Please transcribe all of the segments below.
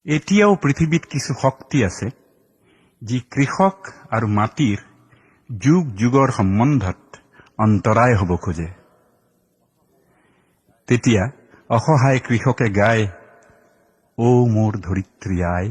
এতিয়াও পৃথিৱীত কিছু শক্তি আছে যি কৃষক আৰু মাটিৰ যুগ যুগৰ সম্বন্ধত অন্তৰায় হ'ব খোজে। তেতিয়া অসহায় কৃষকে গায়, ও মোৰ ধৰিত্ৰী আই।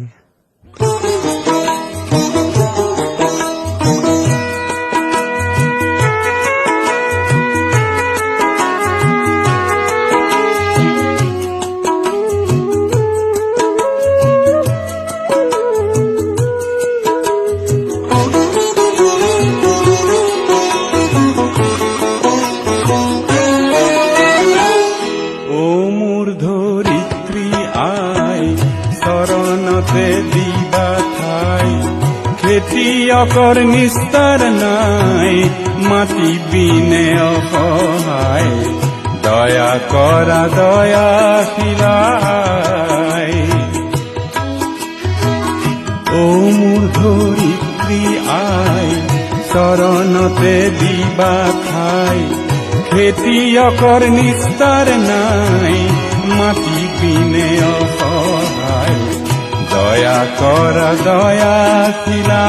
দিবা ঠাই খেতিয়কৰ নিস্তাৰ নাই, মাটি বিনে অসহায়, দয়া কৰা দয়াশীলাই। ও মোৰ ধৰিত্ৰী আই, চৰণতে দিবা ঠাই খেতিয়কৰ নিস্তাৰ নাই, মাটি বিনে অসহায়, দয়া কৰা দয়াশীলাই।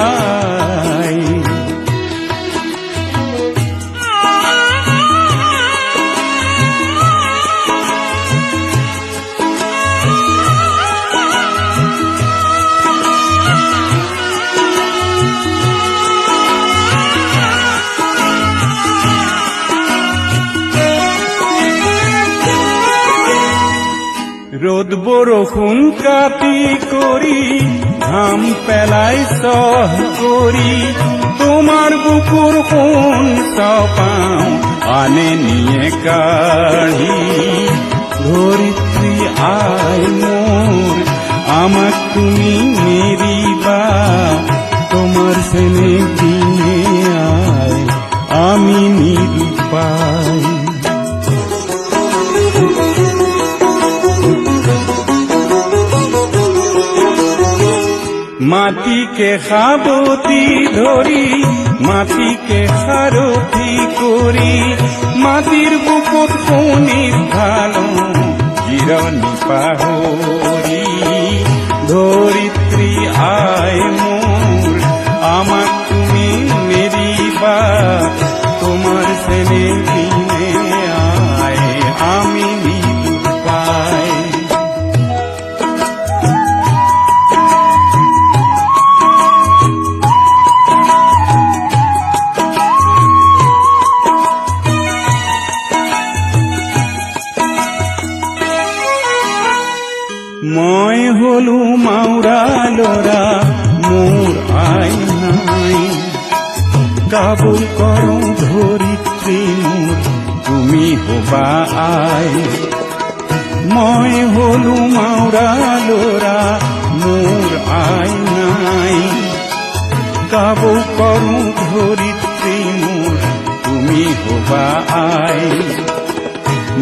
ৰ'দ বৰষুণ কাটি কৰি ঘাম পেলাই চহ কৰি, তোমাৰ বুকুৰ সোণ চপাওঁ আনে নিয়ে কাঢ়ি। ধৰিত্ৰী আই মোৰ, আমাক তুমি নেৰিবা, তোমাৰ চেনেহ দিনে আই আমি নিৰূপাই। মাটিকে সাবতি ধৰি, মাটিকে সাৰথি কৰি, মাটিৰ বুকুত সোণীৰ ঢালওঁ জিৰণি পাহৰি। ধৰিত্ৰী আই মোৰ, আমাক তুমি নেৰিবা, তোমাৰ চেনেহ দিনে আই আমি নিৰূপাই। মই হলো মাউৰা লৰা, মোৰ আই নাই, কাবুল কৰোঁ ধৰিত্ৰী মোৰ, তুমি হবা আই। মই হলো মাউৰা লৰা, মোৰ আই নাই, কাবুল কৰোঁ ধৰিত্ৰী মোৰ, তুমি হবা আই।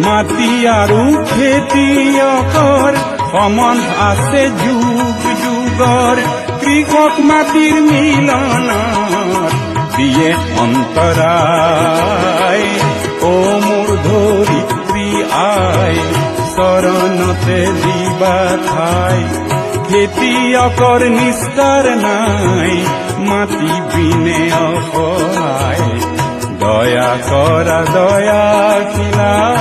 মাটি আৰু খেতিয়কৰ সম্বন্ধ আছে যুগ যুগৰ, কৃষক মাটিৰ মিলনত দিয়ে অন্তৰায়। ও মোৰ ধৰিত্ৰী আই, চৰণতে দিবা ঠাই খেতিয়কৰ নিস্তাৰ নাই, মাটি বিনে অসহায়, দয়া কৰা দয়াশীলাই।